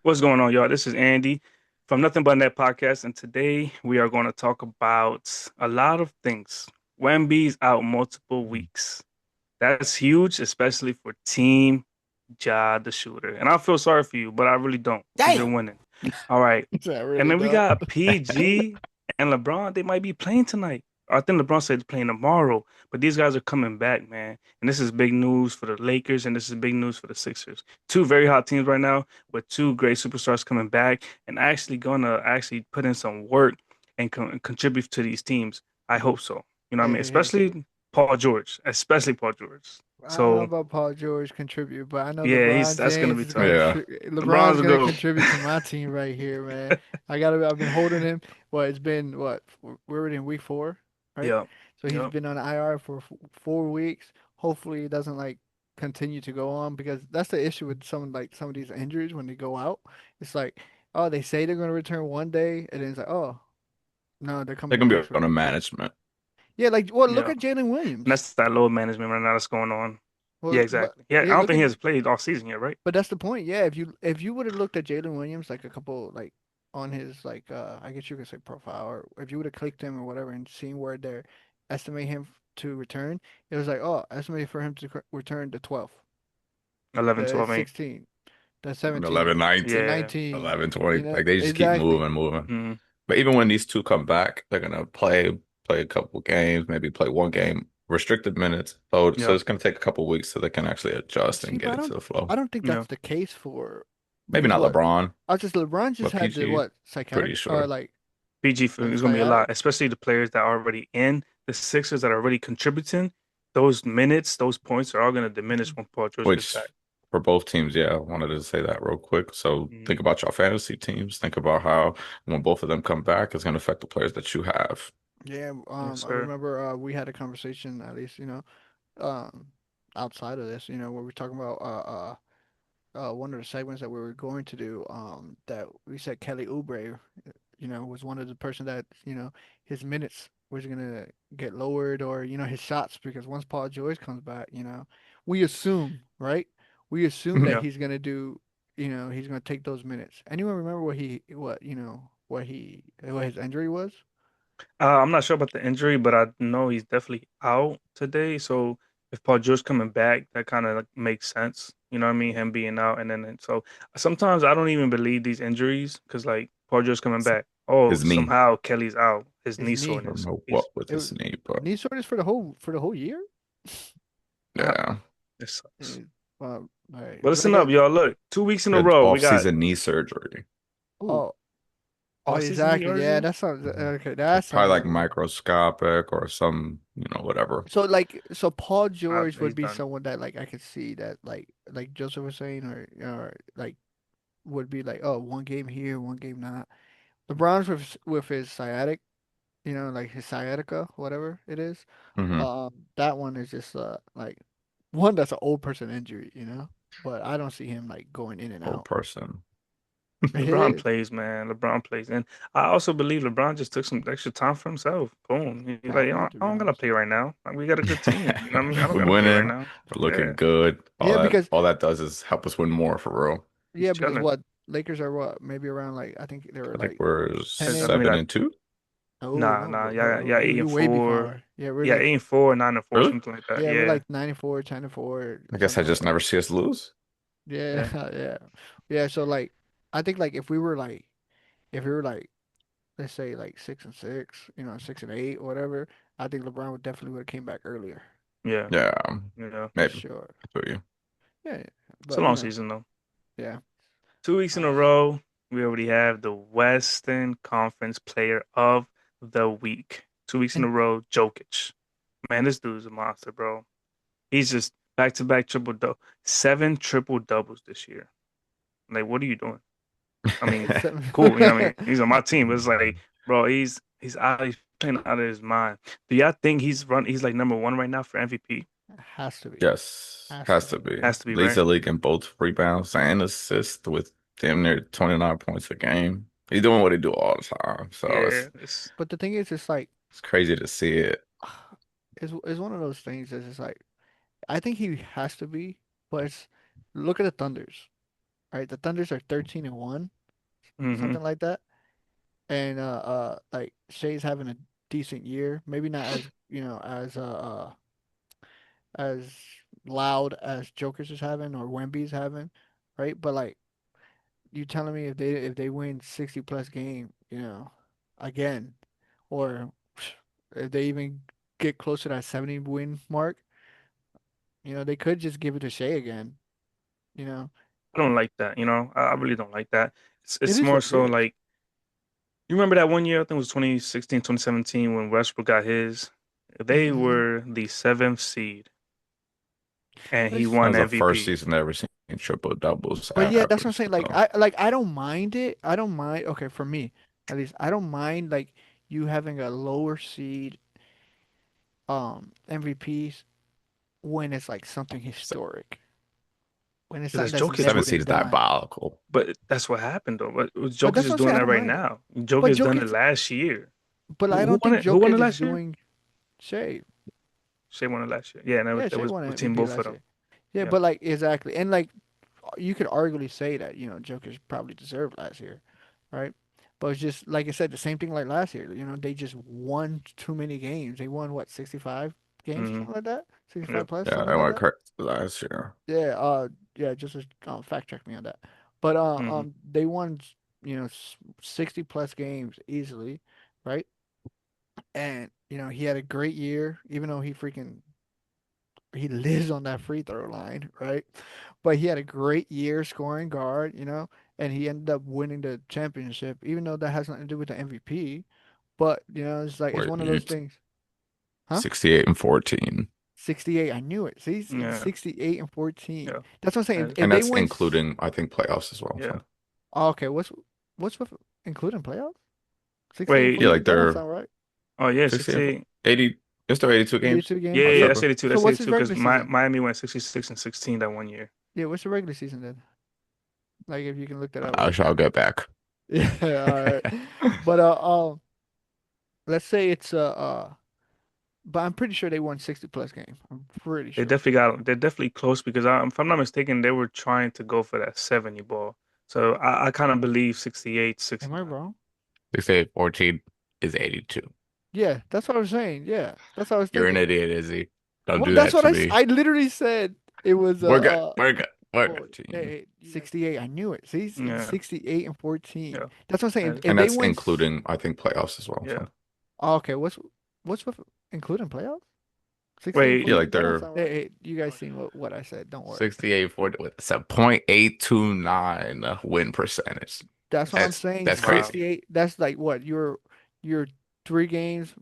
What's going on, y'all? This is Andy from Nothing But Net Podcast, and today we are going to talk about a lot of things. Wemby's out multiple weeks. That's huge, especially for Team Ja, the shooter. And I feel sorry for you, but I really don't because you're Damn. winning. All right. I And really then we don't. got PG and LeBron. They might be playing tonight. I think LeBron said he's playing tomorrow, but these guys are coming back, man. And this is big news for the Lakers, and this is big news for the Sixers. Two very hot teams right now, with two great superstars coming back and actually gonna actually put in some work and contribute to these teams. I hope so. You know what I Hey, mean? hey, hey. Especially Paul George. I don't know So about Paul George contrip, but I know yeah, he's LeBron that's gonna James be is gonna tough. Yeah. LeBron's LeBron's a gonna goat. contribute to my team right here, man. I've been holding him. Well, it's been what? We're already in week four, right? Yep. So he's Yep. been on IR for 4 weeks. Hopefully, it doesn't like continue to go on because that's the issue with some of these injuries when they go out. It's like, oh, they say they're gonna return one day, and then it's like, oh, no, they're They're coming the gonna next be on a week. management. Yeah, like, well, look Yeah. at Jalen And Williams. that's that load management right now that's going on. Yeah, Well, but exactly. Yeah, I yeah, don't look think at he has played all season yet, right? But that's the point. Yeah, if you would have looked at Jalen Williams like a couple like on his like I guess you could say profile, or if you would have clicked him or whatever and seen where they're estimate him to return, it was like, oh, estimate for him to return the 12th, 11, the 12 ain't. 16th, the 17th, 11, the 19, Yeah. 19th. 11, 20. Like they just keep Exactly. moving, moving. Mm, But even when these two come back, they're gonna play a couple games, maybe play one game, restricted minutes. So yep. it's gonna take a couple weeks so they can actually adjust See, and but get into the flow. I don't think Yeah. that's the case for Maybe because not what LeBron, I just LeBron just but had the PG, what psychotic pretty or sure. PG like is going to be a sciatic. lot, especially the players that are already in the Sixers that are already contributing. Those minutes, those points are all going to diminish when Paul George gets back. Which for both teams, yeah, I wanted to say that real quick. So Mm, think about your fantasy teams. Think about how when both of them come back, it's gonna affect the players that you have. Yeah, yes, I sir. remember we had a conversation at least, um, outside of this, where we're talking about one of the segments that we were going to do, that we said Kelly Oubre, was one of the person that, his minutes was gonna get lowered or, his shots because once Paul George comes back, we assume, right? We assume that Yeah. he's gonna do, he's gonna take those minutes. Anyone remember what his injury was? I'm not sure about the injury, but I know he's definitely out today. So if Paul George coming back, that kind of like makes sense. You know what I mean? Him being out, and so sometimes I don't even believe these injuries because like Paul George coming back. Oh, His knee. somehow Kelly's out. His His knee I knee. don't soreness. know He's what with It was his knee, but knee soreness for the whole year. ah, yeah, it sucks. Eh, Well, all right. But Like, listen up, y'all. Look, 2 weeks in he a had row, we got off-season knee surgery. ooh, oh, oh, off-season knee exactly. Yeah, surgery. that sounds Mhm. okay. So That probably sounds like like a microscopic or some, whatever. so Paul George would He's be done. someone that like I could see that like Joseph was saying or like would be like, oh, one game here, one game not. LeBron's with his sciatic, like his sciatica, whatever it is. Hmm. That one is just like one that's an old person injury. But I don't see him like going in and Old out. person. It LeBron is. plays, man. LeBron plays, and I also believe LeBron just took some extra time for himself. Boom. He's like, Had you know, to I be don't gotta honest. play right now. Like, we got a good team. You know what I mean? I don't We're gotta play right winning. now. We're Yeah, looking good. Yeah, because All that does is help us win more for real. he's yeah, because chilling. what Lakers are what maybe around like I think they were I think like we're ten I think and 7-2. oh nah, no, nah. Yeah, you eight you and way four. before. Yeah, we're Yeah, like 8-4, 9-4, Really? something like that. yeah we're Yeah, like 94, 10-4, I guess I something like just that. never see us lose. Yeah, yeah. yeah, yeah. So like I think like if we were like let's say like 6-6, 6-8 or whatever, I think LeBron would definitely would have came back earlier Yeah, Yeah, yeah. for maybe. sure. I feel you. Yeah, yeah. It's a But long season though. yeah. 2 weeks in a row, we already have the Western Conference Player of the Week. 2 weeks in a And row, Jokic. Man, this dude's a monster, bro. He's just back to back triple double, seven triple doubles this year. Like, what are you doing? I mean, seven, cool. You know what I mean? He's on my team, but it's like, bro, he's playing out of his mind. Do y'all think he's like number one right now for MVP? has to be, Yes, has to has to be. be. Has to be, Leads right? the league in both rebounds and assists with damn near 29 points a game. He's doing what he do all the time. So Yeah. It's But the thing is, it's like it's crazy to see it. it's one of those things that's just like I think he has to be, but look at the Thunders. right? The Thunders are 13-1, Hmm. something like that. And like Shea's having a decent year. Maybe not as, as loud as Joker's is having or Wemby's having, right? But like you telling me if they win 60 plus game, again, or if they even get close to that 70 win mark, they could just give it to Shea again, you know. I don't like that, you know. I really don't like that. It's It it's is more what it so is. like you remember that one year, I think it was 2016, 2017 when Westbrook got his. They Mm-hmm. were the seventh seed and he That won was the first MVP. season I ever seen triple doubles But yeah, that's what I'm average. saying. Like So I don't mind it. I don't mind. Okay, for me, at least, I don't mind like you having a lower seed MVPs when it's like something historic, when it's Because something that's that's Jokic never seven doing it. been seeds done. diabolical. But that's what happened though. But But Jokic that's is what I'm doing saying. I that don't right mind it. now. But Jokic done it Jokic, last year. but I Who don't won think it? Who won it Jokic is last year? doing Shea. Shea won it last year. Yeah, and Yeah, that Shea was won between MVP both of last them. year. Yeah, Yeah. but like exactly, and like you could arguably say that Jokic probably deserved last year, right? But it's just like I said, the same thing like last year. They just won too many games. They won what 65 games or Hmm. something like that, 65 Yep. plus Yeah, something they like went that. crazy last year. Yeah, yeah, just fact check me on that. But Hmm. they won 60 plus games easily, right? And he had a great year, even though he lives on that free throw line, right? But he had a great year scoring guard, and he ended up winning the championship, even though that has nothing to do with the MVP. But it's like it's Wait, one of those things, huh? 68 and 14. 68. I knew it. See, Yeah. 68 and 14. Yeah. That's what I'm saying. And, If And they that's win, including, I think, playoffs as well. yeah. So oh, okay, what's with including playoffs? 68 and yeah, Wait. 14. like That don't they're sound right. Oh yeah, 68, 68. 80, it's still 82 games 82 Yeah, games. yeah, yeah, Yeah. that's altogether. 82. So That's what's his 82 because regular season? Miami went 66 and 16 that one year. Yeah, what's the regular season then? Like if you can look that up I real shall quick. get back. Yeah, all right. But let's say it's but I'm pretty sure they won 60 plus games. I'm pretty sure. They're definitely close because if I'm not mistaken, they were trying to go for that 70 ball. So I kind of believe 68, Am I 69. wrong? They say 14 is 82. Yeah, that's what I was saying. Yeah, that's what I was You're an thinking. idiot, Izzy. Don't Well, do that's that what to me. I literally said. It was We're good. We're good. We're oh, good, team. hey, 68. I knew it. See, it's Yeah, 68 and 14. yeah, That's what I'm saying. and, If And they that's win, including, I think, playoffs as well. yeah. So oh, okay, what's with including playoffs? 68 and yeah, 14. Wait, like That don't they're sound right. Hey, you guys seen what I said? Don't worry. 68 40 with it's a .829 win percentage. That's what I'm saying. That's wow. crazy. 68. That's like what you're 3 games,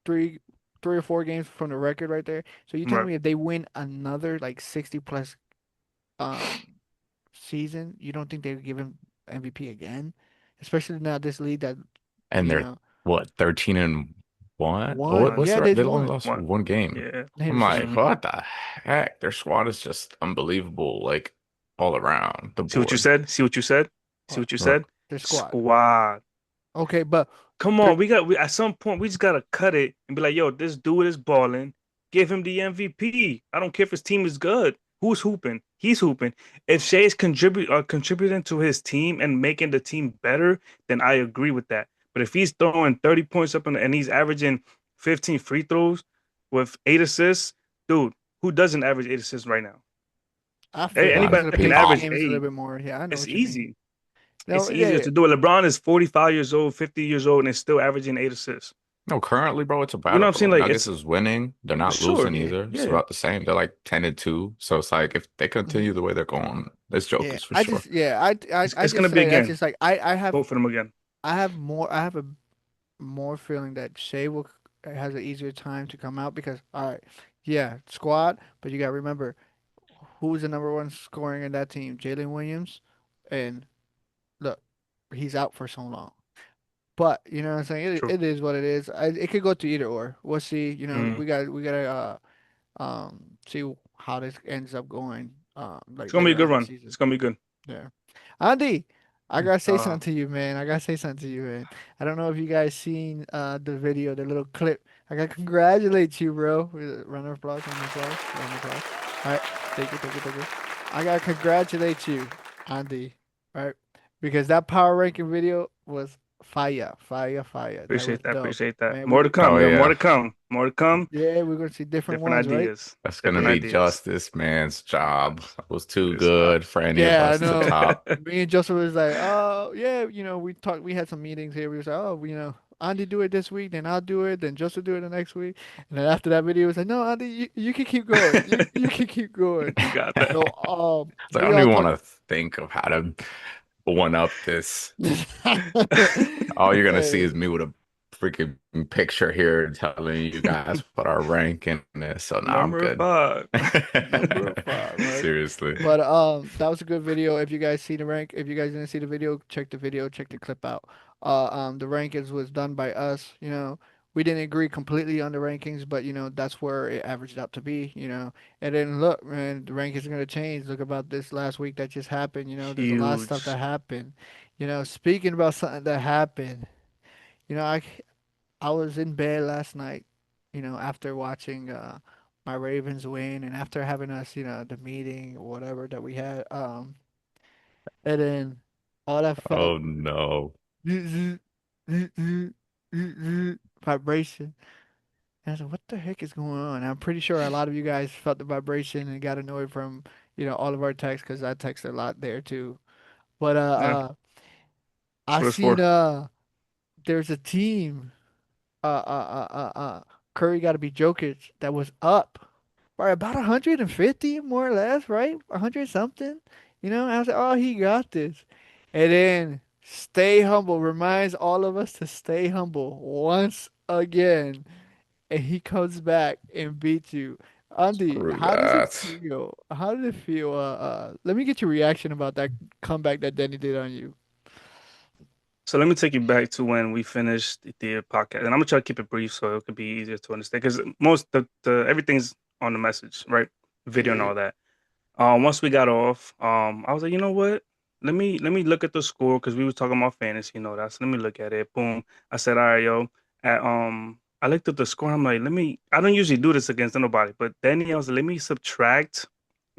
three three or 4 games from the record right there. So you telling Right. me if they win another like 60 plus um season, you don't think they would give him MVP again? Especially now this league that And you they're know what, 13 and what? won. What's One, Yeah, the they've they only won. lost one. one game. Yeah. They I'm just like, Hmm. what the heck? Their squad is just unbelievable, like all around the See what you board. said? See what you said? See what what you Right. said? their squad. Squad. Okay, but Come they're on, at some point we just gotta cut it and be like, yo, this dude is balling. Give him the MVP. I don't care if his team is good. Who's hooping? He's hooping. If Shay's contributing to his team and making the team better, then I agree with that. But if he's throwing 30 points up and he's averaging 15 free throws with 8 assists, dude, who doesn't average 8 assists right now? I feel like because Anybody of the can pace of the average game is a little eight. bit more. Yeah, I know It's what you mean. easy. No, It's yeah, easier yeah. to do it. LeBron is 45 years old, 50 years old, and is still averaging 8 assists. No, currently, bro, it's You know what I'm about saying? Like Nuggets it's is winning. They're not sure, losing Yeah, either. It's yeah. about the same. They're like 10 and 2. So it's like if they mhm. continue the way they're going, it's Yeah. Jokic for I sure. just yeah, I It's gonna just be say I again. just like Vote for them again. I have a more feeling that Shea will has an easier time to come out because all right, yeah, squad, but you gotta remember who's the number one scoring in that team, Jalen Williams, and look, he's out for so long. But you know what I'm saying? True. It is what it is. It could go to either or. We'll see. Mm. We gotta see how this ends up going. It's Like gonna be a later good on the run. It's season. gonna be good. Yeah. Andy, I gotta say Uh, something to you, man. I gotta say something to you, man. I don't know if you guys seen the video, the little clip. I gotta congratulate you, bro. Round of applause, round of applause, round of applause. All right, thank you, thank you, thank you. I gotta congratulate you, Andy. right? Because that power ranking video was fire, fire, fire. That was Appreciate that. dope, Appreciate that. man. More to Oh come, yo. More yeah. to come. More to come. Yeah, we're gonna see different Different ones, right? ideas. That's gonna Different be ideas. just this man's job. It was too It's not. good for any of Yeah, I us to know. top. Me and Joseph was like, oh yeah, we talked. We had some meetings here. We was like, oh, Andy do it this week, then I'll do it, then Joseph do it the next week, and then after that video, it was like, no, Andy, you can keep going. You can keep going. You got that. So It's like, I we don't all even want talked. to think of how to one up this. All you're gonna see Hey, is me with a freaking picture here telling you guys what our ranking is. So now I'm Number good. five. number five, right? Seriously. But that was a good video. If you guys see the rank, if you guys didn't see the video, check the clip out. The rankings was done by us. We didn't agree completely on the rankings, but that's where it averaged out to be. And then look, man, the rankings are gonna change. Look about this last week that just happened. There's a lot of stuff that Huge. happened. Speaking about something that happened, you know, I I was in bed last night, after watching my Ravens win and after having us, the meeting or whatever that we had. And then all I felt Oh no. vibration. And I was like, what the heck is going on? I'm pretty sure a lot of you guys felt the vibration and got annoyed from, all of our texts because I texted a lot there too. But Yeah. That's I what it's seen for. there's a team Curry got to be Jokic that was up by about 150 more or less, right? 100 something. I was like, oh, he got this. And then stay humble reminds all of us to stay humble once again. And he comes back and beats you. Andy, Screw how does it that. feel? How did it feel? Let me get your reaction about that comeback that Denny did on you. So let me take you back to when we finished the podcast, and I'm gonna try to keep it brief so it could be easier to understand. Because most the everything's on the message, right? Video and Yeah, all that. Once we got off, I was like, you know what? Let me look at the score because we were talking about fantasy, that. So let me look at it. Boom. I said, all right, yo. I looked at the score. I'm like, let me. I don't usually do this against nobody, but then I was like, let me subtract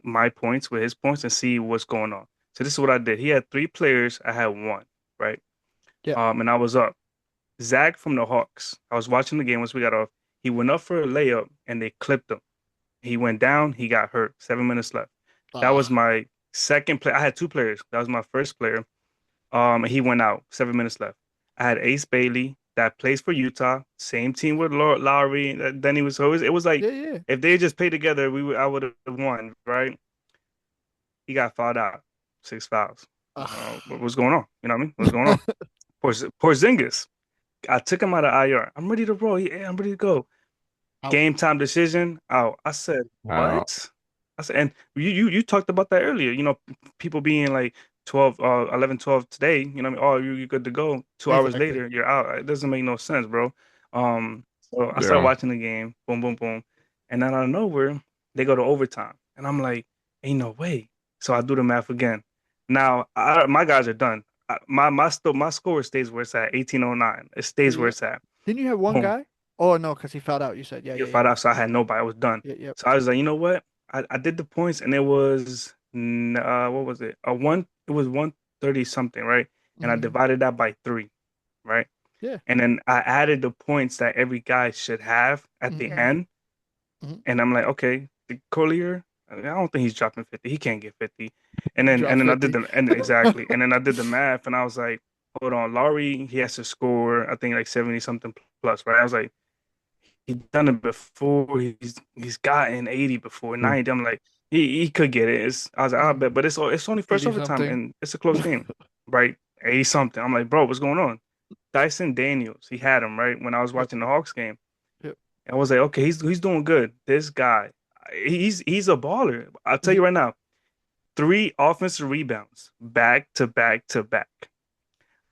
my points with his points and see what's going on. So this is what I did. He had three players. I had one, right? yeah. And I was up. Zach from the Hawks. I was watching the game once we got off. He went up for a layup and they clipped him. He went down. He got hurt. 7 minutes left. That was Ah, my second play. I had two players. That was my first player. And he went out. 7 minutes left. I had Ace Bailey that plays for Utah. Same team with Lowry. Then he was always. It was like yeah, yeah. if they just played together, I would have won. Right? He got fouled out. 6 fouls. Ah. What's going on? You know what I mean? What's going on? Porzingis. I took him out of IR. I'm ready to roll. Yeah, I'm ready to go. Out. Game time decision out. I said, Wow. what? I said, and you talked about that earlier. People being like 12, 11, 12 today. You know what I mean? Oh, you're good to go. 2 hours Exactly. later, you're out. It doesn't make no sense, bro. So I started Yeah. watching the game. Boom, boom, boom. And then out of nowhere, they go to overtime. And I'm like, ain't no way. So I do the math again. Now, my guys are done. My score stays where it's at, 1809. It Yeah, stays where yeah. it's at. Didn't you have one Boom. guy? Oh no, because he fouled out. You said, yeah, You yeah, yeah, find out, so I had nobody. I was done. yeah, yeah. So I was like, you know what? I did the points, and it was what was it? It was 130 something, right? And I Hmm. divided that by three, right? Yeah. And then I added the points that every guy should have at the Hmm. end, Hmm. and I'm like, okay, the Collier, I don't think he's dropping 50. He can't get 50. And then Drop and then I did 50. the and exactly, and then I did the math, and I was like, hold on, Laurie, he has to score, I think like 70 something plus, right? I was like he done it before. He's gotten 80 before, 90. I'm like, he could get it. I was like, I bet, Mm. but it's only first 80 overtime something. and it's a close game, right? 80 something. I'm like, bro, what's going on? Dyson Daniels, he had him right when I was Yep. watching the Hawks game. Yep. I was like, okay, he's doing good. This guy, he's a baller. I'll tell you Hmm. right now, three offensive rebounds back to back to back.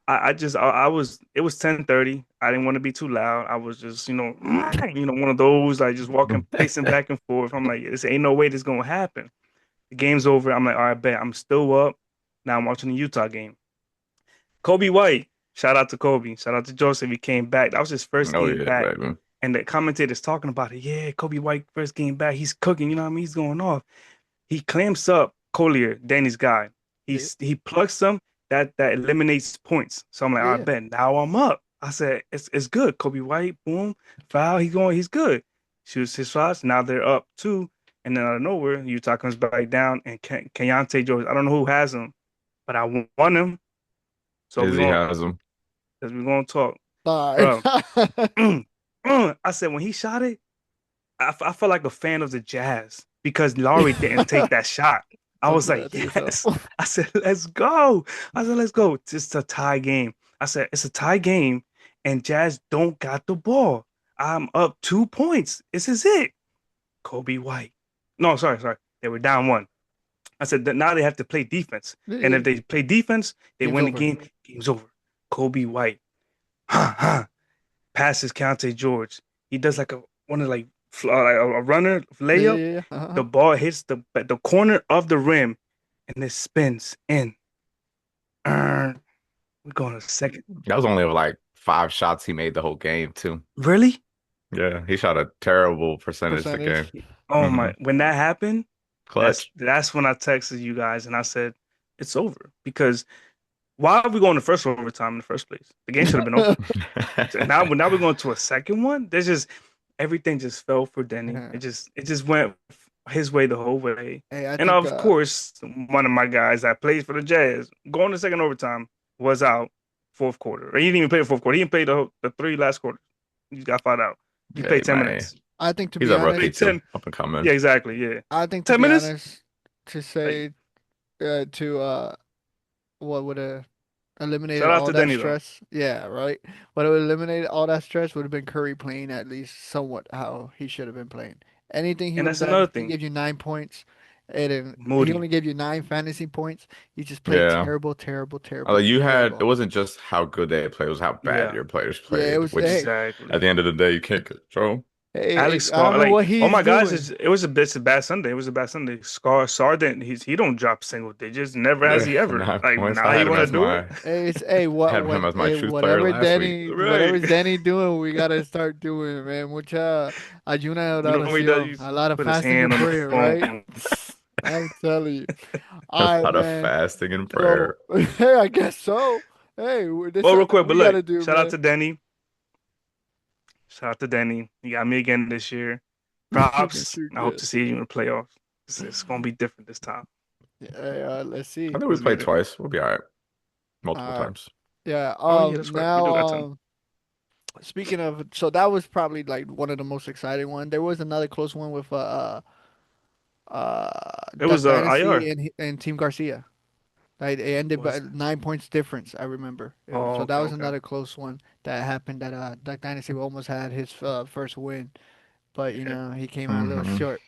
I was it was 10:30. I didn't want to be too loud. I was just, one of those like just walking, pacing back and forth. I'm like, this ain't no way this gonna happen. The game's over. I'm like, all right, bet. I'm still up. Now I'm watching the Utah game. Kobe White, shout out to Kobe. Shout out to Joseph. He came back. That was his first Oh game yeah, back. baby. And the commentators talking about it. Yeah, Kobe White first game back. He's cooking. You know what I mean? He's going off. He clamps up Collier, Danny's guy. Yeah. He plucks him. that eliminates points. So I'm like, Yeah, I yeah. bet now I'm up. I said, it's good. Kobe White, boom, foul. He's good. Shoots his shots. Now they're up two. And then out of nowhere, Utah comes back down and Keontae George. I don't know who has him, but I want him. So Izzy has him. we're gonna talk, All bro. right. I said when he shot it. I felt like a fan of the Jazz because Laurie didn't take that shot. I Don't was do that like, to yourself. yes. I said, let's go. I said, let's go. It's a tie game. I said, it's a tie game, and Jazz don't got the ball. I'm up 2 points. This is it. Kobe White. No, sorry. They were down one. I said that now they have to play defense. And Yeah. if they play defense, they Game's win the over. game. Game's over. Kobe White. Passes Keontae George. He does like a one of like a runner Yeah, layup. yeah, yeah. The ball hits the corner of the rim and it spins in. We're going to second. That was only like 5 shots he made the whole game too. Really? Yeah, he shot a terrible percentage the Percentage. game. Oh Hmm my! When that happened, Clutch. that's when I texted you guys and I said it's over because why are we going to first overtime in the first place? The game should have been over. So now we're going to a second one. There's just everything just fell for Denny. Yeah. It just went his way the whole way. Hey, I And think of course, one of my guys that plays for the Jazz going to second overtime was out fourth quarter. Or he didn't even play the fourth quarter. He didn't play the three last quarters. He got fouled out. He Hey played 10 man, minutes. I think to he's be a He rookie honest, played too, 10. up and coming. Yeah, exactly. Yeah. I think to 10 be minutes? honest, to Like, say to what would have eliminated shout out all to that Denny though. stress? Yeah, right. What would eliminate all that stress would have been Curry playing at least somewhat how he should have been playing. Anything he And would have that's another done, he thing. gave you 9 points, and then he Moody. only gave you 9 fantasy points. He just played Yeah. terrible, terrible, Although terrible, you had, it terrible. wasn't just how good they played, it was how bad Yeah, your players Yeah, it played, was. which Hey, at exactly. the end of the day you can't control. hey, Alex I don't Scar, know like, what oh he's my gosh, doing. it's a bad Sunday. It was a bad Sunday. Scar didn't he don't drop single digits. Never has Yeah, he ever. nine Like points. now I you had him want to as do it? my, Hey, I had him as my truth player Whatever last week. Danny Right. whatever's Danny doing, we gotta start doing, man. Mucha ayuna de You know what he does? oración. He A lot of put his fasting hand and on the prayer, right? phone. I'm telling you. A All right, lot of man. fasting and So, prayer. hey, I guess so. Hey, this is Well, real something quick, but we look, gotta do, shout out man. to Denny. Shout out to Denny. You got me again this year. Props. Too I hope good. to see you in the playoffs. It's gonna be different this time. Yeah, hey, let's I see. think we Let's played get it. twice. We'll be all right. Multiple All right. times. Yeah. Oh yeah, that's right. We Now, do got time. speaking of, so that was probably like one of the most exciting one. There was another close one with It Duck was Dynasty IR. and Team Garcia. Like it ended by Was 9 points difference. I remember. oh So that okay, was okay. another close one that happened. That Duck Dynasty almost had his first win, but Yeah. he came out a little Hmm short.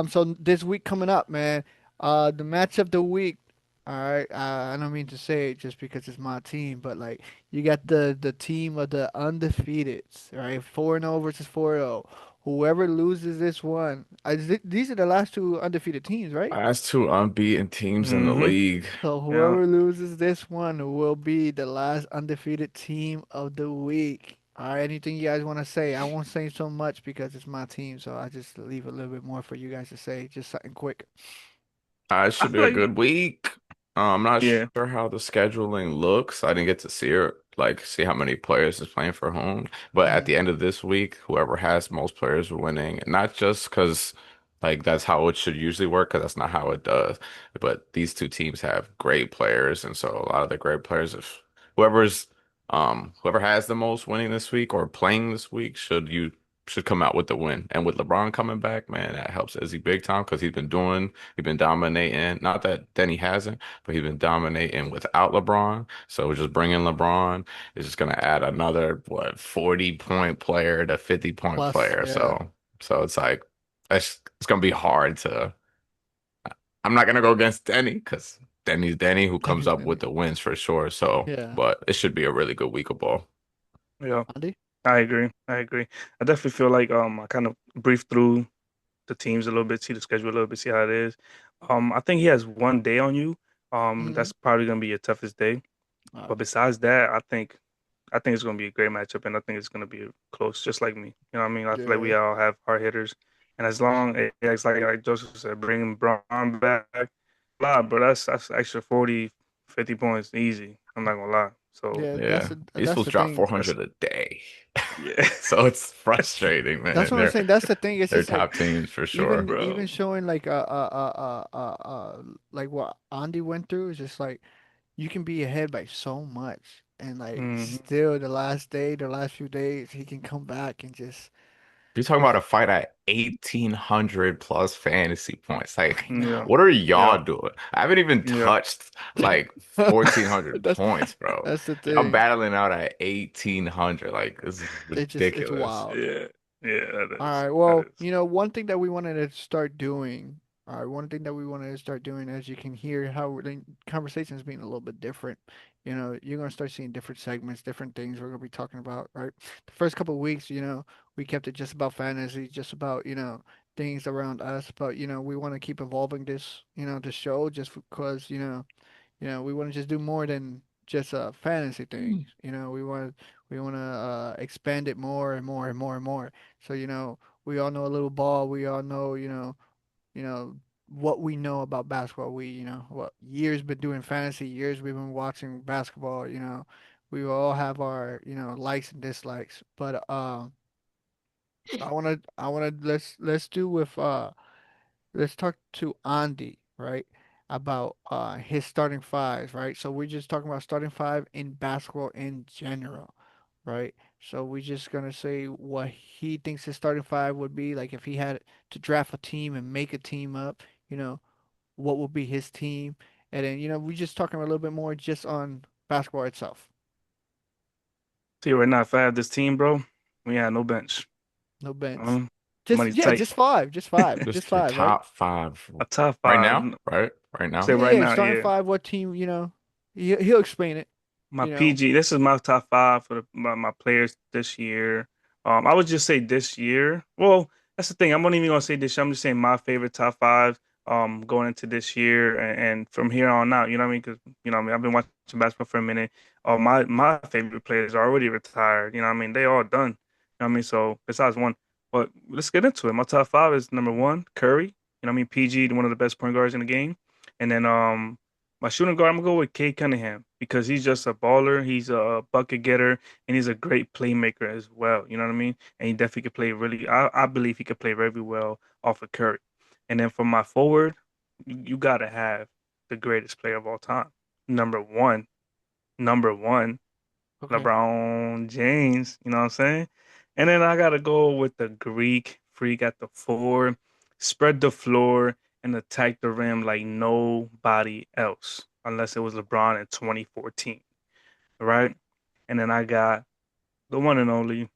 So this week coming up, man. The match of the week. All right. I don't mean to say it just because it's my team, but like you got the team of the undefeateds, right? 4-0 versus 4-0. Whoever loses this one, these are the last two undefeated teams, right? Last two unbeaten teams in the Mm-hmm. league. So Yeah. whoever loses this one will be the last undefeated team of the week. All right, anything you guys want to say? I won't say so much because it's my team, so I just leave a little bit more for you guys to say. Just something quick. It I should be feel a like good week. I'm not yeah. sure how the scheduling looks. I didn't get to see it, like see how many players is playing for whom. But at Mhm. the end of this week, whoever has most players winning. Not just because like that's how it should usually work, because that's not how it does. But these two teams have great players, and so a lot of the great players, if whoever's whoever has the most winning this week or playing this week should come out with the win. And with LeBron coming back, man, that helps Izzy big time because he's been dominating. Not that Denny hasn't, but he's been dominating without LeBron. So just bringing LeBron is just gonna add another 40-point player to 50-point Plus, player. yeah, So it's like it's gonna be hard to. I'm not gonna go against Denny because Denny's Denny who comes Dennis up with Denny. the wins for sure. So, Yeah, but it should be a really good week of ball. Yeah. Andy. I agree. I agree. I definitely feel like I kind of briefed through the teams a little bit, see the schedule a little bit, see how it is. I think he has one day on you. Hmm. That's probably gonna be your toughest day. Uh, But besides that, I think it's gonna be a great matchup, and I think it's gonna be close, just like me. You know what I mean? I feel like we yeah, all have hard hitters, and as long it's like Joseph said, bringing Braun back, a lot, bro. That's extra 40. 50 points easy. I'm not gonna lie. So Yeah, Yeah, these that's fools the drop thing. 400 a day. yeah, So it's frustrating, That's man. what I'm saying. That's the thing. It's They're just like top teams for sure. even bro. showing like what Andy went through is just like you can be ahead by so much, and like Hmm. still the last day, the last few days, he can come back and You're talking just about a fight at 1,800 plus fantasy points. Like, I Yeah, know. what are yeah, y'all doing? I haven't even yeah, touched like 1,400 That's points, bro. that's the Y'all thing. battling out at 1,800. Like, this is It's ridiculous. wild. yeah, yeah. That All is. right. That Well, is. one thing that we wanted to start doing. All right, one thing that we wanted to start doing, as you can hear, how the conversation is being a little bit different. You're gonna start seeing different segments, different things we're gonna be talking about. Right. The first couple of weeks, we kept it just about fantasy, just about things around us. But we want to keep evolving this, the show, just because we want to just do more than just fantasy things. We want to expand it more and more and more and more. So we all know a little ball. We all know you know what we know about basketball. We what years been doing fantasy. Years we've been watching basketball. We all have our likes and dislikes. But I wanna let's do with let's talk to Andy, right? About his starting fives, right? So we're just talking about starting five in basketball in general, right? So we're just gonna say what he thinks his starting five would be, like if he had to draft a team and make a team up, what would be his team? And then, we're just talking a little bit more just on basketball itself. See, right now, if I have this team, bro, we had no bench. No bench. Um, Just money yeah, tight. just five. Just five. Just Just your five, right? top five A top right five. now, right? Right now. Say Yeah, right yeah, now, starting yeah. five, what team, he'll explain it, My you know. PG. This is my top five for my players this year. I would just say this year. Well, that's the thing. I'm not even gonna say this year. I'm just saying my favorite top five. Going into this year and from here on out. You know what I mean? Because I mean, I've been watching basketball for a minute. My favorite players are already retired. You know what I mean? They all done. You know what I mean? So besides one, but let's get into it. My top five is number one, Curry. You know what I mean? PG, one of the best point guards in the game. And then my shooting guard, I'm gonna go with Cade Cunningham because he's just a baller. He's a bucket getter and he's a great playmaker as well. You know what I mean? And he definitely could play really. I believe he could play very well off of Curry. And then for my forward, you gotta have the greatest player of all time, number one, number one, Okay. LeBron James. You know what I'm saying? And then I gotta go with the Greek freak at the four, spread the floor and attack the rim like nobody else, unless it was LeBron in 2014, right? And then I got the one and only,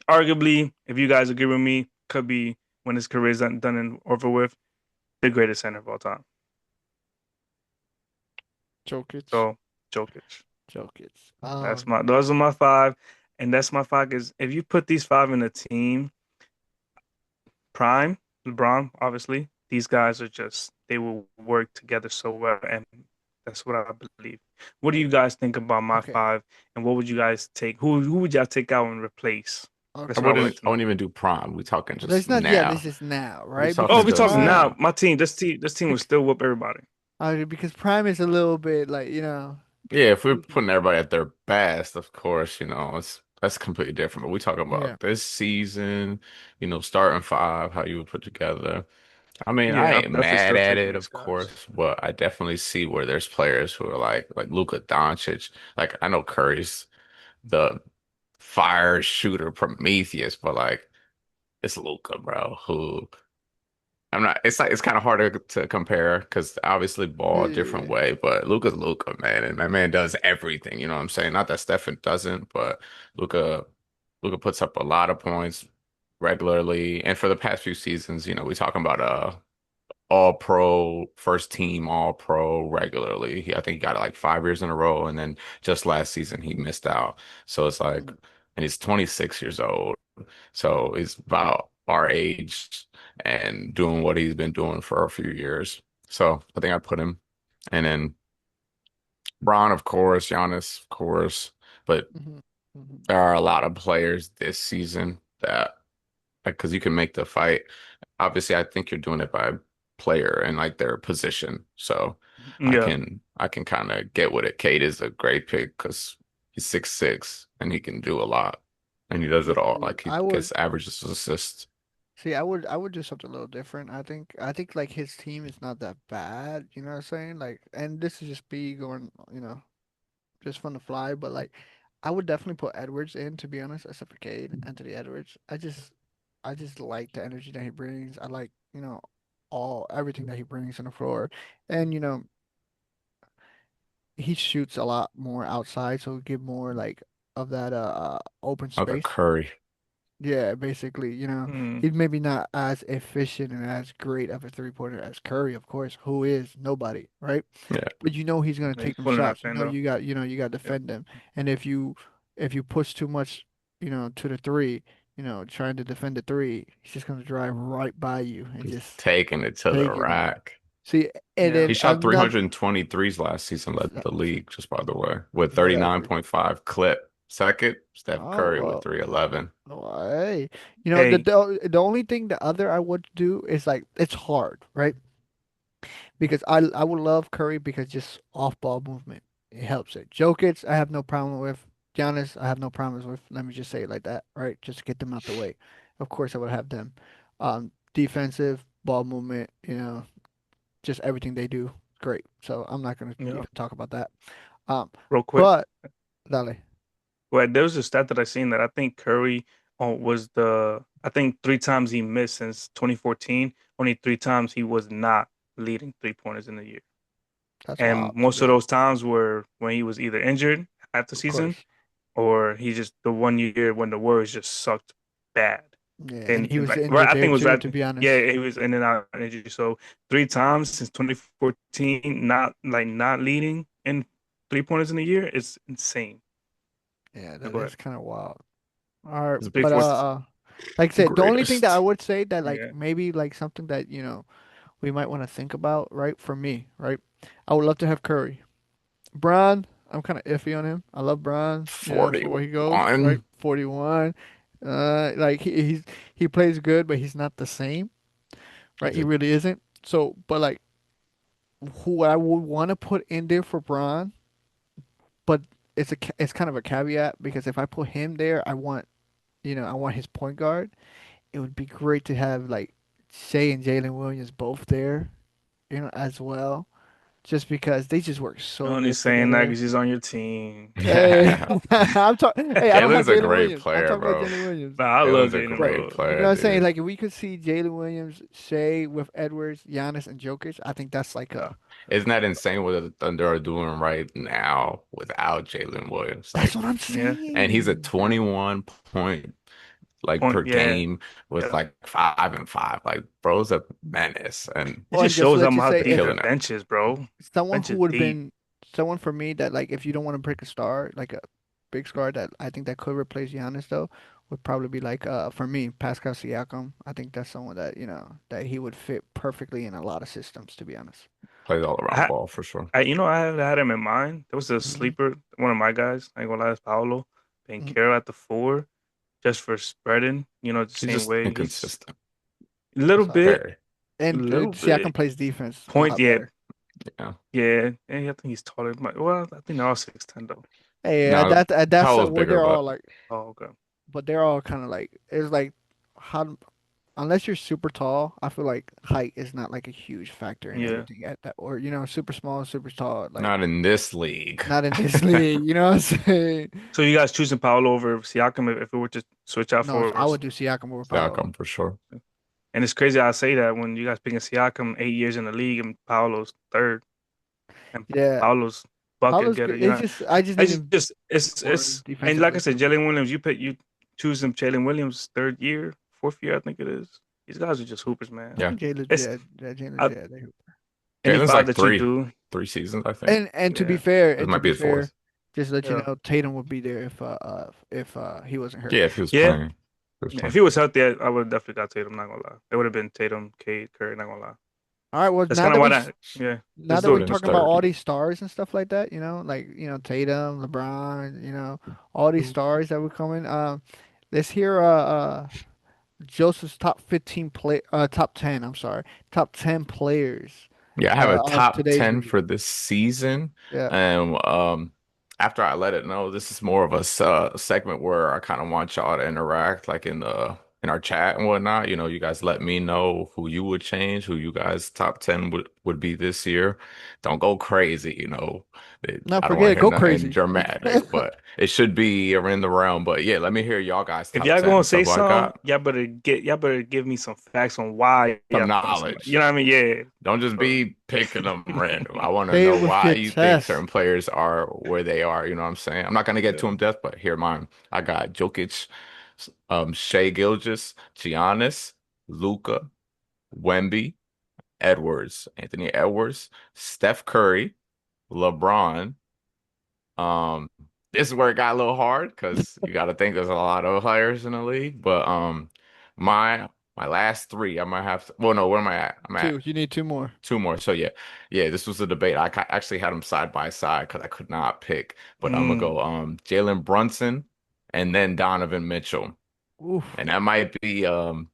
arguably, if you guys agree with me, could be when his career is done and over with, the greatest center of all time. Jokic. So Jokic. Jokic. Those are my five, and that's my five. Is if you put these five in a team, prime LeBron, obviously, these guys are just they will work together so well, and that's what I believe. What do you guys think about my Okay. five, and what would you guys take? Who would y'all take out and replace? That's I Okay. what I would like wouldn't to I know. wouldn't even do prime. We talking Let's just not, yeah, now. this is now, We right? talking Oh, Because we're just talking prime, now. now. My team, this team will bec- still whoop everybody. because prime is a little bit like, Yeah, if we're confusing. putting everybody at their best, of course, it's that's completely different. But we talking Yeah. about this season, starting five, how you would put together. I mean, I Yeah, I'm ain't definitely mad still at taking it, these of guys. course, but I definitely see where there's players who are like Luka Doncic. Like I know Curry's the fire shooter Prometheus, but like it's Luka, bro, who I'm not. It's like it's kind of harder to compare because obviously ball a different Yeah. way, but Luka's Luka, man, and that man does everything. You know what I'm saying? Not that Stephen doesn't, but Luka, Luka puts up a lot of points regularly, and for the past few seasons, we talking about all pro, first team all pro regularly. I think he got it like 5 years in a row, and then just last season he missed out. So it's like, Mhm. and he's 26 years old. So he's about our age and doing what he's been doing for a few years. So I think I put him. And then Braun, of course, Giannis, of course. But Mhm. Mhm. there are a lot of players this season that, because you can make the fight. Obviously, I think you're doing it by player and like their position. So Yeah. I can kind of get with it. Cade is a great pick because he's 6'6" and he can do a lot, and he does it all. See, Like he I would gets averages assists. see. I would do something a little different. I think like his team is not that bad. You know what I'm saying? Like, and this is just be going, just from the fly. But like, I would definitely put Edwards in, to be honest, except for Cade, Anthony Edwards. I just like the energy that he brings. I like, all everything that he brings on the floor. And he shoots a lot more outside, so give more like of that open Other space. Curry. Yeah, basically, Mm. he's maybe not as efficient and as great of a three-pointer as Curry, of course, who is nobody, right? Yeah, But he's gonna Yeah, he's take them pulling up shots. then though. You got to Yep. defend them. And if you push too much, to the three, trying to defend the three, he's just gonna drive right by you and he's just taking it to the take it. rack. See, and Yeah. He then shot another 323s last season, led the league, just by the way, with exactly. 39.5 clip. Second, Steph Oh Curry with well. 311. Oh, hey, Hey, the only thing the other I would do is like it's hard, right? Because I would love Curry because just off ball movement it helps it. Jokic I have no problem with. Giannis I have no problems with. Let me just say it like that, right? Just to get them out the way. Of course I would have them. Defensive ball movement, just everything they do, great. So I'm not gonna yeah, even talk about that. Um, real quick. but Dale, Well, there was a stat that I seen that I think Curry was I think 3 times he missed since 2014. Only 3 times he was not leading 3 pointers in the year. that's And wild to most of me. those times were when he was either injured half the Of season course, or he just the one year when the Warriors just sucked bad. yeah, and And, he and was like right, injured I think there it was too. right. To be honest, Yeah, he was in and out of injury. So 3 times since 2014, not leading in 3 pointers in a year is insane. yeah, Go that ahead. is kind of wild. All right, He's a big but fourth like I said, the only thing that I greatest. would say that like Yeah. maybe like something that we might want to think about, right? For me, right? I would love to have Curry. Bron, I'm kind of iffy on him. I love Bron, for where he goes, right? 41. 41. Like he plays good, but he's not the same, right? He's He a really isn't. So, but like who I would want to put in there for Bron, but it's kind of a caveat because if I put him there, I want his point guard. It would be great to have like Shea and Jalen Williams both there, as well, just because they just work You're so only good saying that together. because he's on your team. Hey, I'm talking. Hey, I don't have Jalen's a Jalen great Williams. I'm player, talking about bro. Jalen Williams. Nah, I love Jalen's a Jalen, But great bro. you know player, what I'm saying? dude. Like if we could see Jalen Williams, Shea with Edwards, Giannis, and Jokic, I think that's like Yeah. a. Isn't that insane what the Thunder are doing right now without Jalen Williams? That's Like, what I'm Yeah. and he's a saying. 21 point like per Point. Yeah. game with Yeah. like 5 and 5. Like, bro's a menace and It Well, just and just shows let's them just how say deep if the killing it. bench is, bro. someone Bench who is would have deep. been someone for me that like if you don't want to pick a star, like a big star that I think that could replace Giannis though, would probably be like for me, Pascal Siakam. I think that's someone that, that he would fit perfectly in a lot of systems, to be honest. Plays all around I, ball for sure. I had him in mind. There was a Hmm. sleeper, one of my guys. I ain't gonna lie, it's Paolo. Hmm. Caro at the four, just for spreading. The He's same just way. He's inconsistent. a little That's all. bit, Very. a And little Siakam bit. plays defense a Point. lot Yeah, better. Yeah. yeah. And I think he's taller. Well, I think they're all 6'10" though. Hey, Now that's Paolo's what bigger, they're all but like, Oh, okay. but they're all kind of like it's like how unless you're super tall, I feel like height is not like a huge factor in Yeah. everything at that or super small, super tall, like not in this league. not in this league, you know what I'm saying? So you guys choosing Paolo over Siakam if it were to switch out No, I for would do Siakam over Paolo. Siakam for sure. And it's crazy I say that when you guys picking Siakam 8 years in the league and Paolo's third and Yeah, Paolo's bucket Paolo's getter. good. It's just I just I need him just more it's and like I defensively said, too. Jalen Williams, you choose him Jalen Williams third year, fourth year, I think it is. These guys are just hoopers, man. I Yeah. think Jalen, It's yeah, yeah, Jalen's I, yeah. any Jalen's five like that you three, do, 3 seasons, I think. And to be yeah, fair, This might be his fourth. just let you yeah, know, Tatum would be there if he wasn't hurt. Yeah, if he was yeah. playing. He was Yeah, if playing. he was healthy, I would have definitely got Tatum. Not gonna lie, it would have been Tatum, Cade, Curry. Not gonna lie. All right, well That's kind of why now let's that do we're it. Harden's talking about third. all these stars and stuff like that, like Tatum, LeBron, all these stars that were coming. Let's hear Joseph's top 15 top 10. I'm sorry, top 10 players Yeah, I have a on top today's 10 league. for this season. Yeah. And after I let it know, this is more of a segment where I kind of want y'all to interact like in our chat and whatnot. You know, you guys let me know who you would change, who you guys top 10 would be this year. Don't go crazy, you know. Not I don't want forget to it. hear Go nothing crazy. dramatic, but it should be around the realm. But yeah, let me hear y'all guys If top y'all gonna 10. So say who I something, got? y'all better give me some facts on why Some y'all think somebody. You knowledge. know what I mean? Yeah. Don't just So, be picking them random. I want to Say know it with why your you think chest. certain players are where they are. You know what I'm saying? I'm not gonna get yeah. too in depth, but here mine. I got Jokic, Shea Gilgeous, Giannis, Luca, Wemby, Edwards, Anthony Edwards, Steph Curry, LeBron. Um, this is where it got a little hard because you got to think there's a lot of players in the league. But my my last three, I might have to. Well, no, where am I at? I'm Two. at You need two more. two more. So yeah, yeah. This was a debate. Actually had them side by side because I could not pick. But I'm gonna Mm. go Jalen Brunson and then Donovan Mitchell. Oof. And that might be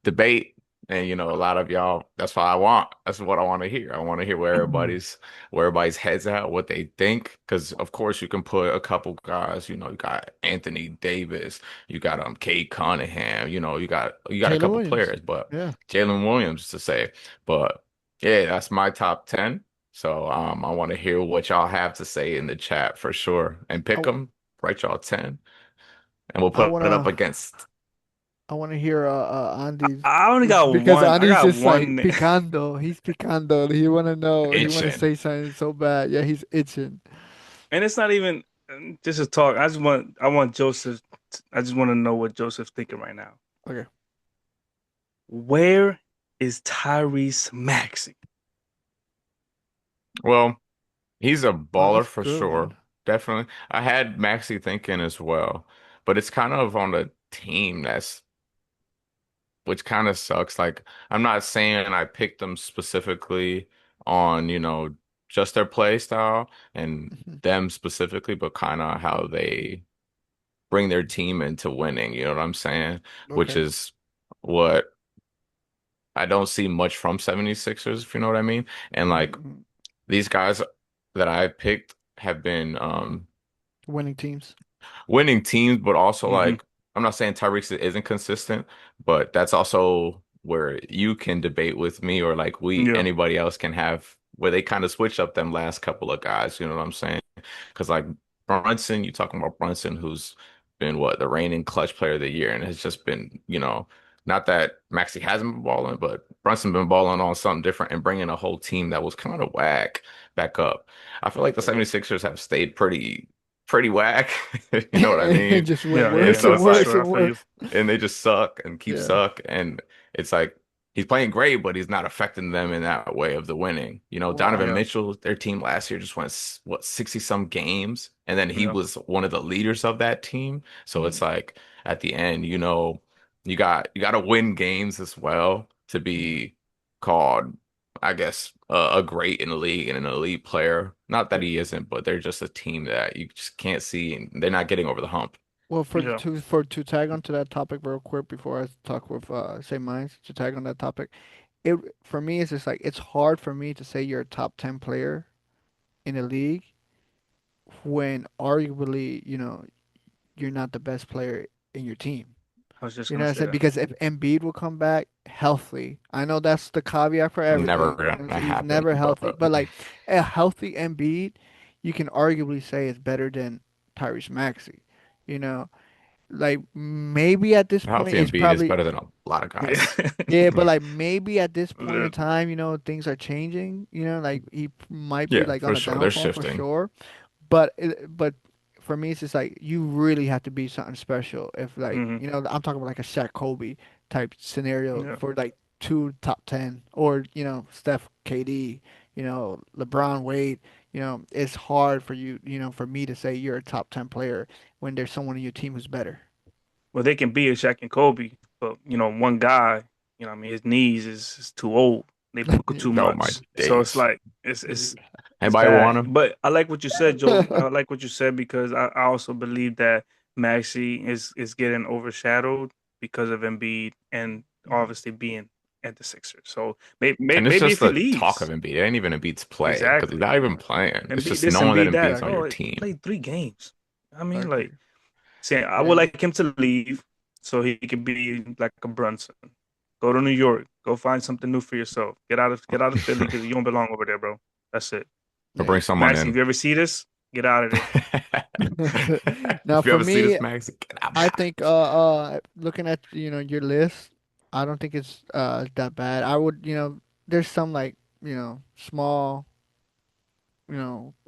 debate. And you know, a lot of y'all, that's what I want. That's what I want to hear. I want to hear where everybody's heads at, what they think. Because of course you can put a couple guys, you know, you got Anthony Davis, you got Cade Cunningham, you got a Jalen couple Williams. players, but Yeah. Jalen Williams to say. But yeah, that's my top 10. So I want to hear what y'all have to say in the chat for sure. And I, pick w- them, write y'all 10, and we'll I put it up wanna against I wanna hear Andy's I only got because one. I Andy's got just like one. picando. He's picando. He wanna know. He wanna itching. say something so bad. Yeah, he's itching. And it's not even just a talk. I want Joseph. I just want to know what Joseph's thinking right now. Okay. Where is Tyrese Maxey? Well, he's a Oh, baller that's a for good one. sure. Definitely. I had Maxi thinking as well, but it's kind of on a team which kind of sucks. Like, I'm not saying I picked them specifically on, just their play style and Mhm. them specifically, but kind of how they bring their team into winning. You know what I'm saying? Which Okay. is what I don't see much from 76ers, if you know what I mean. And like, Mhm. these guys that I picked have been Winning teams. winning teams, but also Hmm. like I'm not saying Tyreek isn't consistent, but that's also where you can debate with me or like we Yeah. anybody else can have where they kind of switch up them last couple of guys, you know what I'm saying? Because like Brunson, you talking about Brunson, who's been what the reigning clutch player of the year, and it's just been, not that Maxey hasn't been balling, but Brunson been balling on something different and bringing a whole team that was kind of whack back up. I feel like the Okay. 76ers have stayed pretty whack. You know what I It mean? just went Yeah. And Yeah. worse so No, and it's for worse like, sure. I and feel you. worse. and they just suck and keep Yeah. suck. And it's like he's playing great, but he's not affecting them in that way of the winning. You know, Well, Donovan Yeah. Mitchell, their team last year just went, what, 60 some games. And then he Yeah. was one of the leaders of that team. So it's mhm, like at the end, you got to win games as well to mhm. be called, I guess, a great in the league and an elite player. Not that Yeah. he isn't, but they're just a team that you just can't see, and they're not getting over the hump. Well, for Yeah. to tag onto that topic real quick before I talk with say mine to tag on that topic, it for me it's just like it's hard for me to say you're a top 10 player in a league when arguably you're not the best player in your team. I was just You know gonna what I'm say saying? that. Because if Embiid will come back healthy, I know that's the caveat for Never everything. You know what I'm gonna saying? He's happen, never healthy, but but like a healthy Embiid, you can arguably say is better than Tyrese Maxey. You know, like maybe at this point healthy it's Embiid is probably better than a lot of Yeah. guys. yeah, but like maybe at this point in Literally. time, things are changing. Like he might be Yeah, like on for a sure. They're downfall for shifting. sure. But for me, it's just like you really have to be something special. If like Hmm. I'm talking about like a Shaq Kobe type scenario Yeah. for like two top 10 or Steph KD, LeBron Wade. It's hard for for me to say you're a top 10 player when there's someone in your team who's better. Well, they can be a Shaq and Kobe, but one guy, I mean, his knees is too old. They buckle too Oh my much, so it's days. like it's Anybody bad. want him? But I like what you said, Joe. I like what you said because I also believe that Maxi is getting overshadowed because of Embiid and Mhm. obviously being at the Sixers. So And it's maybe just if he the talk of leaves, Embiid. It ain't even Embiid's play because he's exactly. not even playing. It's Embiid just this, knowing that Embiid Embiid's that, on your bro. He team. played 3 games. I I mean, like agree. saying I would And like him to leave so he could be like a Brunson. Go to New York. Go find something new for yourself. Get out of Philly because you don't belong over there, bro. That's it. Or bring yeah. someone Maxie, if in. you ever see this, get out of there. Now If you for ever see me, this, Max, get out my I house. think looking at your list, I don't think it's that bad. I would there's some like small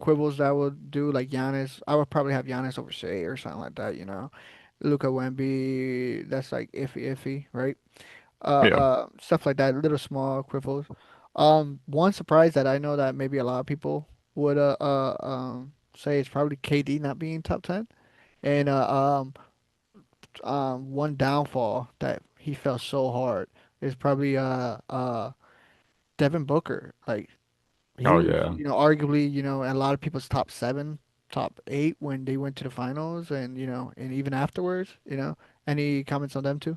quibbles that I would do like Giannis. I would probably have Giannis over Shea or something like that. Luca Wemby, that's like iffy, right? Yeah. Stuff like that, little small quibbles. One surprise that I know that maybe a lot of people would say is probably KD not being top 10. And one downfall that he fell so hard is probably Devin Booker. Like he Oh was, yeah. arguably, a lot of people's top seven, top eight when they went to the finals, and and even afterwards. Any comments on them too?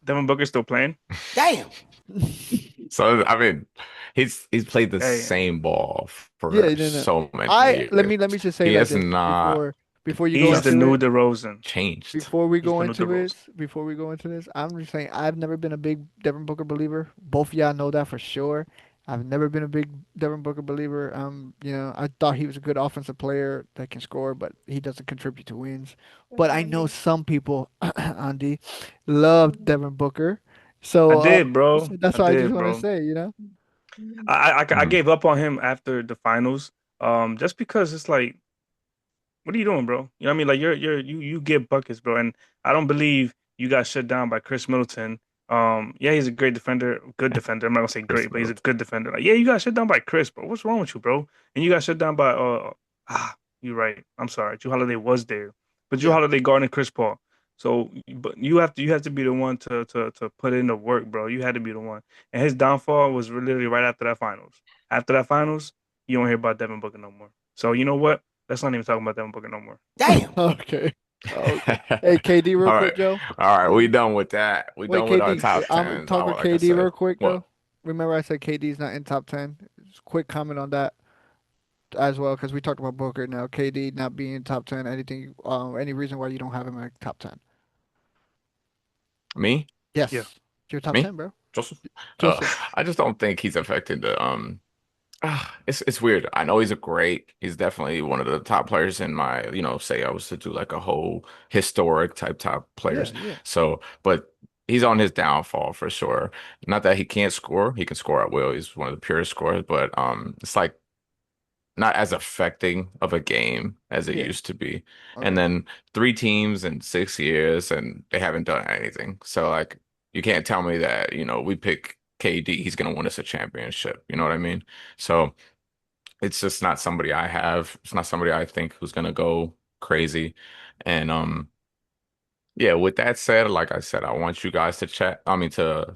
Devin Booker still playing? Damn. So I mean, he's played the Hey, same ball Yeah, for no, no. so many I let years. me just say He like has this not before you go he's the just into new it. DeRozan. changed. He's the new DeRozan. Before we go into this, I'm just saying I've never been a big Devin Booker believer. Both of y'all know that for sure. I've never been a big Devin Booker believer. I thought he was a good offensive player that can score, but he doesn't contribute to wins. But I know some people, Andy, love Devin Booker. I So, did, bro. so that's I why I just did, want to bro. say. I Mhm. gave up on him after the finals. Just because it's like what are you doing, bro? You know what I mean? Like you get buckets, bro. And I don't believe you got shut down by Chris Middleton. Yeah, he's a great defender, good defender. I'm not gonna say Chris great, but he's a Middleton. good defender. Like, yeah, you got shut down by Chris, bro. What's wrong with you, bro? And you got shut down by you're right. I'm sorry. Drew Holiday was there. But Drew Yeah. Holiday guarding Chris Paul. So but you have to be the one to put in the work, bro. You had to be the one. And his downfall was literally right after that finals. After that finals, you don't hear about Devin Booker no more. So you know what? Let's not even talk about Devin Booker no more. Damn. Okay. Okay. Hey, KD, real All quick, right. Joe. All right. We KD. We done with that. We Wait, done with our KD. top I'm tens. talking Oh, like I KD real said. quick What? though. Remember I said KD's not in top 10. Just quick comment on that as well, because we talked about Booker now. KD not being in top 10. Anything? Any reason why you don't have him in top 10? Me? Yeah. Yes, your top Me? 10, bro. Joseph? Joseph. I just don't think he's affected the it's weird. I know he's a great. He's definitely one of the top players in my, say I was to do like a whole historic type top Yeah, players. yeah, So, but he's on his downfall for sure. Not that he can't score. He can score at will. He's one of the purest scorers, but it's like not as affecting of a game as it yeah. used to be. And Okay. then 3 teams in 6 years and they haven't done anything. So like you can't tell me that, we pick KD, he's gonna win us a championship. You know what I mean? So it's just not somebody I have. It's not somebody I think who's gonna go crazy. And yeah, with that said, like I said, I want you guys to chat. I mean to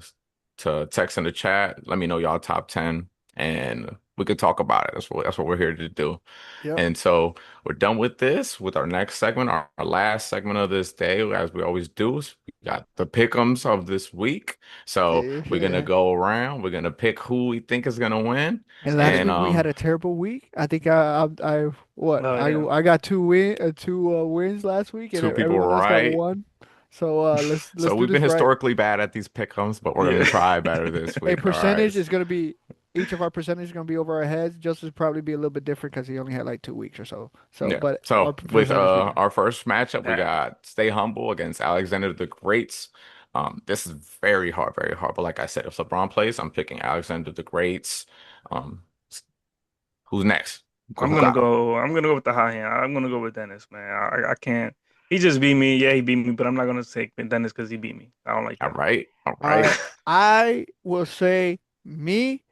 text in the chat. Let me know y'all top 10 and we could talk about it. That's what we're here to do. Yep. And so we're done with this with our next segment, our last segment of this day, as we always do. Is we got the pick'ems of this week. So we're gonna Yeah. go around. We're gonna pick who we think is gonna win. And last And week we had a terrible week. I think I what Oh yeah. I got two wins last week, and two people everyone else got right. one. So let's So do we've been this right. historically bad at these pick'ems, but we're gonna Yeah. try better this A week. All right. percentage is gonna be each of our percentage is gonna be over our heads. Justice probably be a little bit different because he only had like 2 weeks or so. So, Yeah. but our So with percentage be good. our first matchup, we That got Stay Humble against Alexander the Greats. This is very hard, very hard. But like I said, if LeBron plays, I'm picking Alexander the Greats. Um, who's next? Who got him? I'm gonna go with the high hand. I'm gonna go with Dennis, man. I can't. He just beat me. Yeah, he beat me, but I'm not gonna take Dennis because he beat me. I don't like All that. right, all All right, right, I will say me,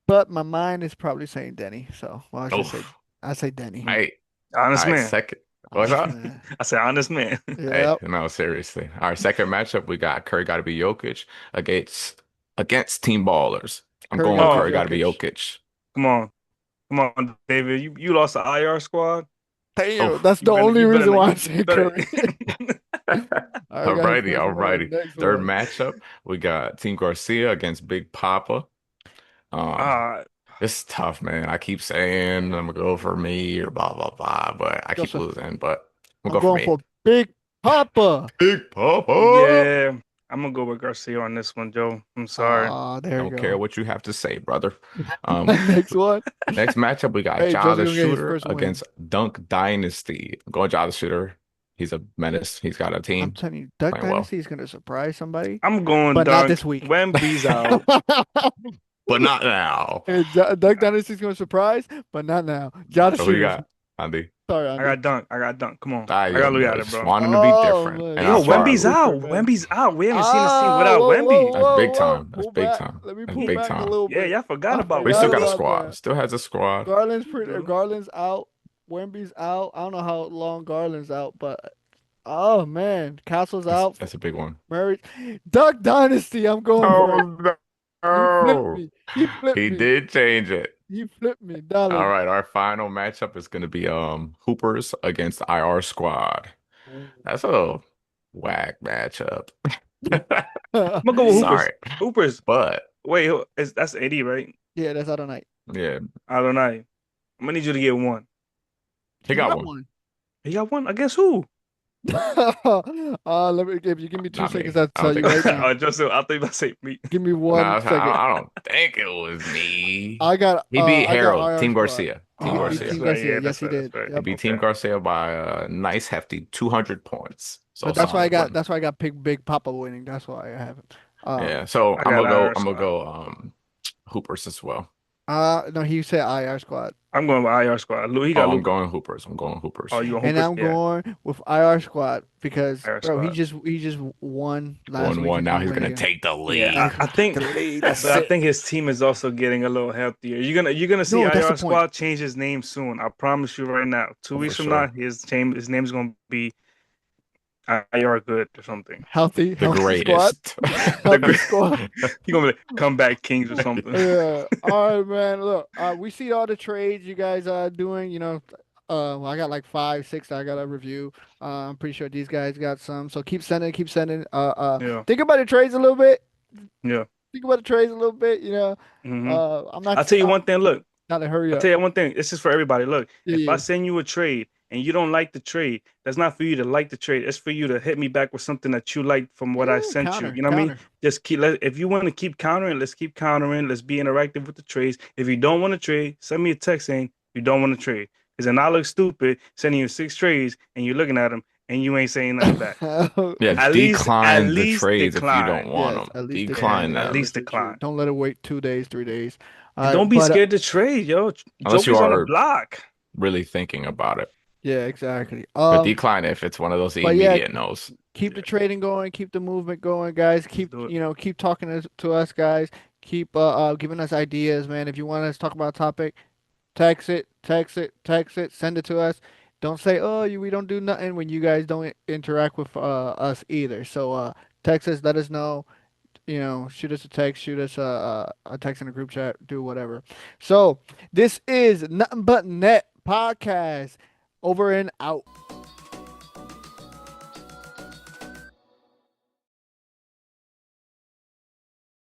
but my mind is probably saying Denny. So, well, oh, I say Denny. right, all Honest right. man. Second, what's Honest up? man. I said honest man. Hey, Yep. no, seriously. Our second matchup, we got Curry got to be Jokic against Team Ballers. I'm Curry going got to with be Curry Oh, got to be Jokic. Jokic. come on, come on, David. You lost the IR squad. Damn, Oh, that's the only You better reason not. why I You said better. Curry. All right, guys. Alrighty, Let's move on to the alrighty. next Third one. matchup, we got Team Garcia against Big Papa. Um, Uh, it's tough, man. I keep saying I'm gonna go for me or blah blah blah, but I keep Joseph, losing. But I'm I'm gonna go for going me. for Big Papa. Big Papa. yeah, I'm gonna go with Garcia on this one, Joe. I'm sorry. Ah, there you Don't care go. what you have to say, brother. Um, Next one. next matchup we got Hey, Ja Joseph the gonna get his Shooter first win. against Dunk Dynasty. I'm going Ja the Shooter. He's a menace. He's got a I'm team telling you, Duck playing well, Dynasty is gonna surprise somebody, I'm going but not Dunk. this week. Wemby's out. but not now. Duck Dynasty is gonna surprise, but not now. Jada So who you Shooter. got, Andy? Sorry, I Andy. got Dunk. I got Dunk. Come on. I I gotta look at it, just bro. wanting to be Oh different, man, and you're I Yo, saw so Wemby's it. different, out. man. Wemby's out. We haven't seen a scene Ah, without whoa, whoa, Wemby. That's whoa, big whoa. time. That's Pull big back. time. Let me That's pull He, big back a time. little yeah, bit. y'all forgot I about But he still forgot got a Wemby. about squad. that. Still has a squad. True. Garland's out. Wemby's out. I don't know how long Garland's out, but oh man, Castle's out. That's a big one. Murray, Duck Dynasty. I'm going for it. Oh He flipped no! me. He flipped He me. did change it. He flipped me, All darling. right, our final matchup is going to be Hoopers against IR Squad. That's a whack matchup. I'm gonna go with Hoopers. Sorry, Hoopers. but Wait, that's 80, right? Yeah, that's out of night. yeah, I don't know. I'm gonna need you to get one. he He got got one. one. You got one against who? Let me give you. Give me two Not seconds. me. I'll I don't tell you think it right was me. now. Oh, Joseph. I thought you were about to say me. Give me Nah, 1 second. I don't think it was me. I got He beat I got Harold, IR Team squad. Garcia. Team He Oh, beat Garcia. that's Team right. Garcia. Yeah, Yes, that's he right. That's did. right. He Yep. beat Team Okay. Garcia by a nice hefty 200 points. So That's it's a That's why I solid got. win. That's why I got Big Papa winning. That's why I have it. Yeah. So I got IR I'm gonna squad. go Hoopers as well. No, he said IR squad, I'm going with IR squad. He Oh, got I'm Luca. going Hoopers. I'm going Oh, Hoopers. you want and Hoopers? I'm Yeah, going with IR squad because IR bro, squad. he just won last One week. one. He's Now gonna he's win gonna again. take the Yeah, Yeah, lead. he's I gonna take think, the lead. but That's I it. think his team is also getting a little healthier. You're gonna see No, that's the IR point. squad change his name soon. I promise you right now. Two Oh, for weeks from now, sure. his name's gonna be IR good or something. The Healthy squad, greatest. The healthy great. squad. He gonna be like comeback kings or something. Yeah. All right, man. Look, we see all the trades you guys are doing. I got like five, six that I gotta review. I'm pretty sure these guys got some. So keep sending, keep sending. Yeah, Think about the trades a little bit. yeah. Think about the trades a little bit. Hmm. I'm not. I'll tell you one thing. Look. Not to hurry I'll up. tell you one thing. This is for everybody. Look, Yeah, if I yeah. send you a trade and you don't like the trade, that's not for you to like the trade. It's for you to hit me back with something that you like from what I Yeah, sent you. counter, You know what I mean? counter. Just if you want to keep countering, let's keep countering. Let's be interactive with the trades. If you don't want to trade, send me a text saying you don't want to trade. Because then I look stupid sending you six trades and you're looking at them and you ain't saying nothing back. Yeah, At decline the least trades if you don't decline. want Yes, them. at least decline Decline it At them. least unless you're true. decline. Don't let it wait 2 days, 3 days. And All right, don't be but scared to trade, yo. Unless you Joker's on the are block. really thinking about it. yeah, exactly. But decline if it's one of those But yeah, immediate no's. keep the trading going, keep the movement going, guys. Let's Keep do it. keep talking to us, guys. Keep giving us ideas, man. If you want us to talk about a topic, text it, send it to us. Don't say, "Oh, we don't do nothing" when you guys don't interact with us either. So text us, let us know. Shoot us a text, shoot us a text in a group chat, do whatever. So this is Nothing But Net podcast. Over and out.